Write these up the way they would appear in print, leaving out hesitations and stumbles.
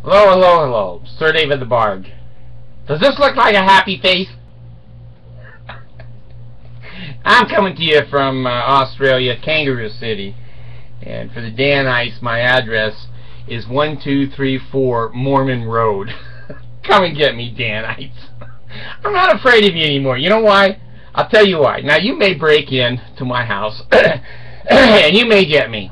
Hello, hello, hello. Sir David the Bard. Does this look like a happy face? I'm coming to you from Australia, Kangaroo City. And for the Danites, my address is 1234 Mormon Road. Come and get me, Danites. I'm not afraid of you anymore. You know why? I'll tell you why. Now, you may break in to my house, and you may get me.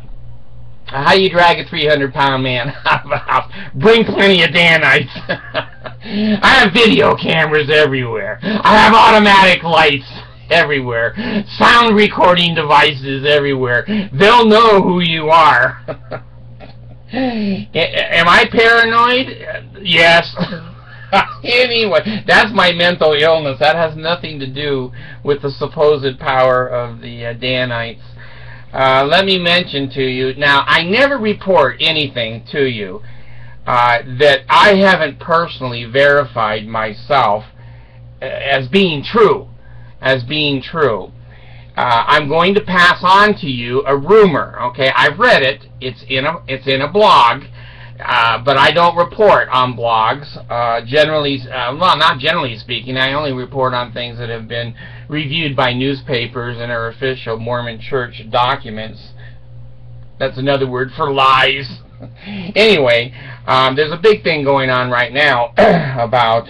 How you drag a 300-pound man out of a house? Bring plenty of Danites. I have video cameras everywhere. I have automatic lights everywhere. Sound recording devices everywhere. They'll know who you are. Am I paranoid? Yes. Anyway, that's my mental illness. That has nothing to do with the supposed power of the Danites. Let me mention to you, now, I never report anything to you that I haven't personally verified myself as being true. I'm going to pass on to you a rumor. Okay, I've read it. It's in a blog, but I don't report on blogs. Well, not generally speaking. I only report on things that have been reviewed by newspapers and are official Mormon Church documents. That's another word for lies. Anyway, there's a big thing going on right now about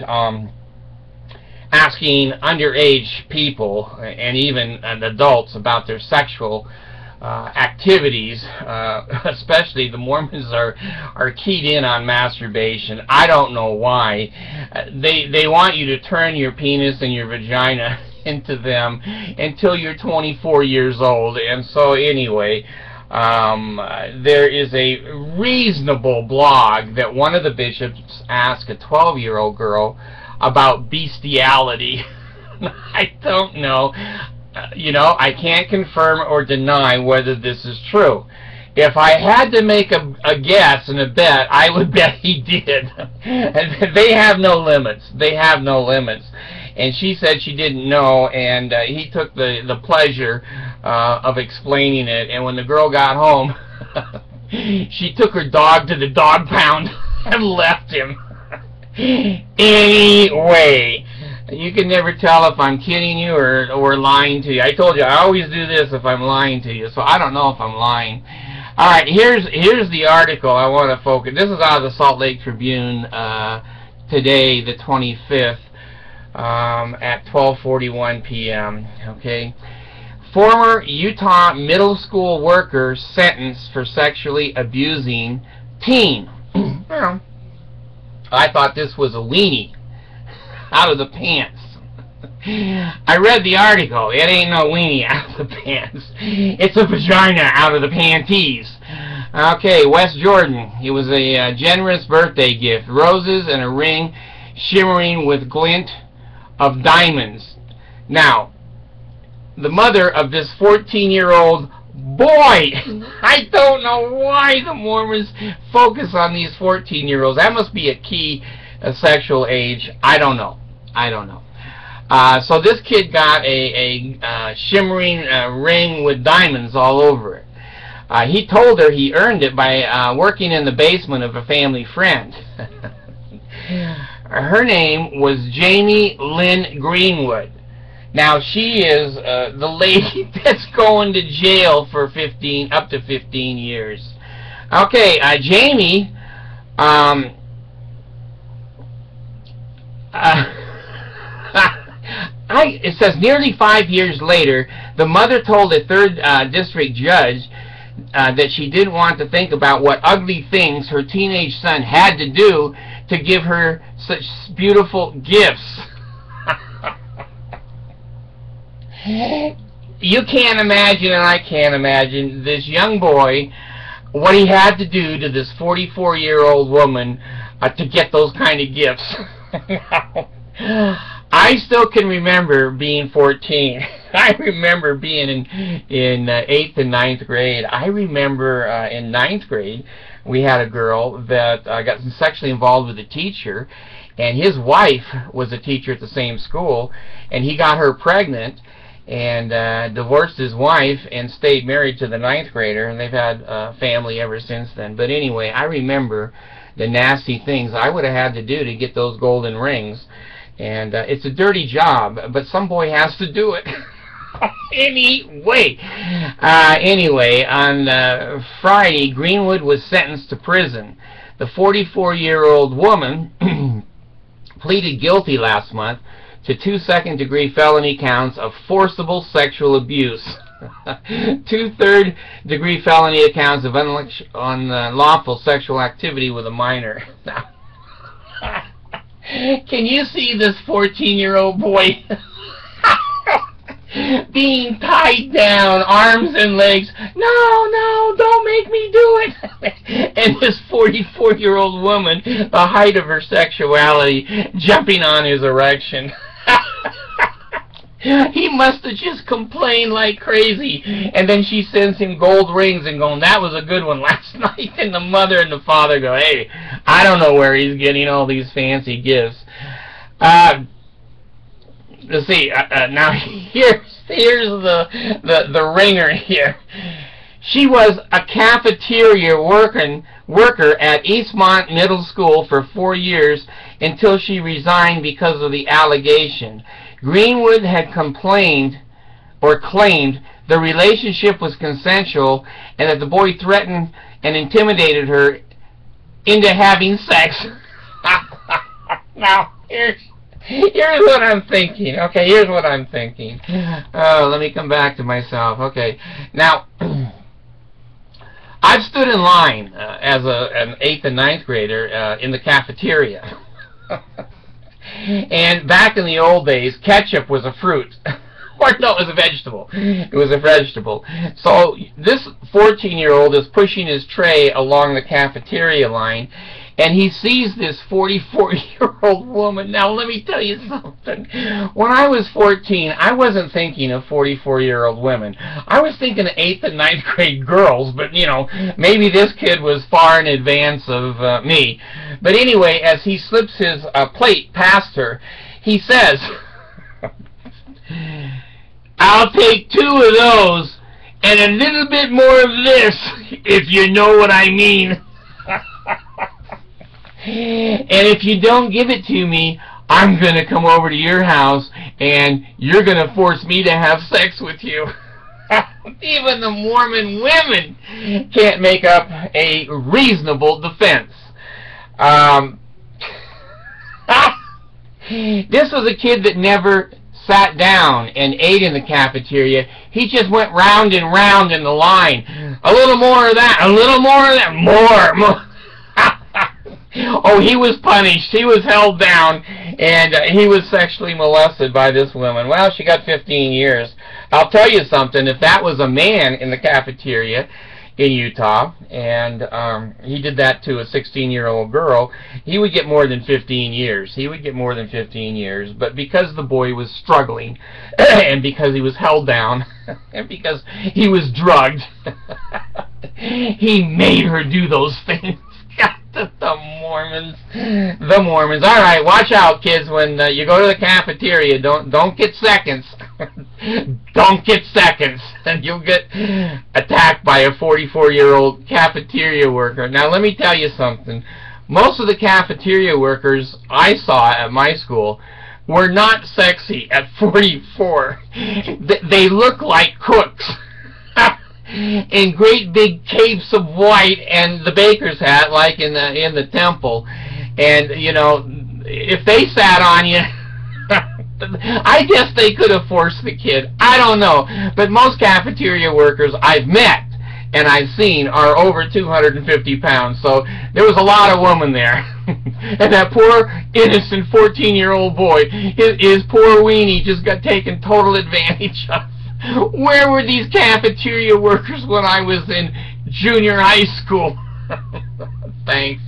asking underage people and even adults about their sexual activities. Especially the Mormons are keyed in on masturbation. I don't know why. They want you to turn your penis and your vagina into them until you're 24 years old. And so anyway, there is a reasonable blog that one of the bishops asked a 12-year-old girl about bestiality. I don't know. You know, I can't confirm or deny whether this is true. If I had to make a guess and a bet, I would bet he did. They have no limits. They have no limits. And she said she didn't know, and he took the pleasure of explaining it. And when the girl got home, she took her dog to the dog pound and left him. Anyway, you can never tell if I'm kidding you or lying to you. I told you, I always do this if I'm lying to you, so I don't know if I'm lying. All right, here's the article I want to focus. This is out of the Salt Lake Tribune today, the 25th, at 12:41 p.m. Okay, former Utah middle school worker sentenced for sexually abusing teen. Well, I thought this was a weenie out of the pants. I read the article. It ain't no weenie out of the pants. It's a vagina out of the panties. Okay, West Jordan. It was a generous birthday gift. Roses and a ring shimmering with glint of diamonds. Now, the mother of this 14-year-old boy, I don't know why the Mormons focus on these 14-year-olds. That must be a key sexual age. I don't know. So this kid got a shimmering ring with diamonds all over it. He told her he earned it by working in the basement of a family friend. Her name was Jamie Lynn Greenwood. Now, she is the lady that's going to jail for up to 15 years. Okay, Jamie, it says nearly 5 years later, the mother told a 3rd district judge that she didn't want to think about what ugly things her teenage son had to do to give her such beautiful gifts. You can't imagine, and I can't imagine, this young boy, what he had to do to this 44-year-old woman to get those kind of gifts. I still can remember being 14. I remember being in 8th and 9th grade. I remember in 9th grade, we had a girl that got sexually involved with a teacher, and his wife was a teacher at the same school, and he got her pregnant and divorced his wife and stayed married to the 9th grader, and they've had a family ever since then. But anyway, I remember the nasty things I would have had to do to get those golden rings. And it's a dirty job, but some boy has to do it. Anyway, on Friday, Greenwood was sentenced to prison. The 44-year-old woman pleaded guilty last month to 2 second-degree felony counts of forcible sexual abuse, 2 third-degree felony accounts of unlawful sexual activity with a minor. Now, can you see this 14-year-old boy being tied down, arms and legs? No, don't make me do it. And this 44-year-old woman, the height of her sexuality, jumping on his erection. He must have just complained like crazy. And then she sends him gold rings and going, that was a good one last night. And the mother and the father go, hey, I don't know where he's getting all these fancy gifts. Let's see, now here's the ringer here. She was a cafeteria worker at Eastmont Middle School for 4 years until she resigned because of the allegation. Greenwood had complained or claimed the relationship was consensual and that the boy threatened and intimidated her into having sex. Now, here's what I'm thinking. Okay, here's what I'm thinking. Let me come back to myself. Okay, now, I've stood in line as an 8th and 9th grader in the cafeteria. And back in the old days, ketchup was a fruit. Or no, it was a vegetable. It was a vegetable. So this 14-year-old is pushing his tray along the cafeteria line, and he sees this 44-year-old woman. Now, let me tell you something. When I was 14, I wasn't thinking of 44-year-old women. I was thinking of 8th and 9th grade girls, but, you know, maybe this kid was far in advance of me. But anyway, as he slips his plate past her, he says, I'll take 2 of those and a little bit more of this, if you know what I mean. And if you don't give it to me, I'm going to come over to your house and you're going to force me to have sex with you. Even the Mormon women can't make up a reasonable defense. This was a kid that never sat down and ate in the cafeteria. He just went round and round in the line. A little more of that, a little more of that, more. Oh, he was punished. He was held down, and he was sexually molested by this woman. Well, she got 15 years. I'll tell you something. If that was a man in the cafeteria in Utah, and he did that to a 16-year-old girl, he would get more than 15 years. He would get more than 15 years. But because the boy was struggling, and because he was held down, and because he was drugged, he made her do those things. The Mormons. All right, watch out, kids. When you go to the cafeteria, don't get seconds. Don't get seconds, and you'll get attacked by a 44-year-old cafeteria worker. Now, let me tell you something. Most of the cafeteria workers I saw at my school were not sexy at 44. They look like cooks. In great big capes of white and the baker's hat, like in the temple. And you know, if they sat on you, I guess they could have forced the kid. I don't know, but most cafeteria workers I've met and I've seen are over 250 pounds. So there was a lot of women there. And that poor innocent 14-year-old boy, his poor weenie just got taken total advantage of. Where were these cafeteria workers when I was in junior high school? Thanks.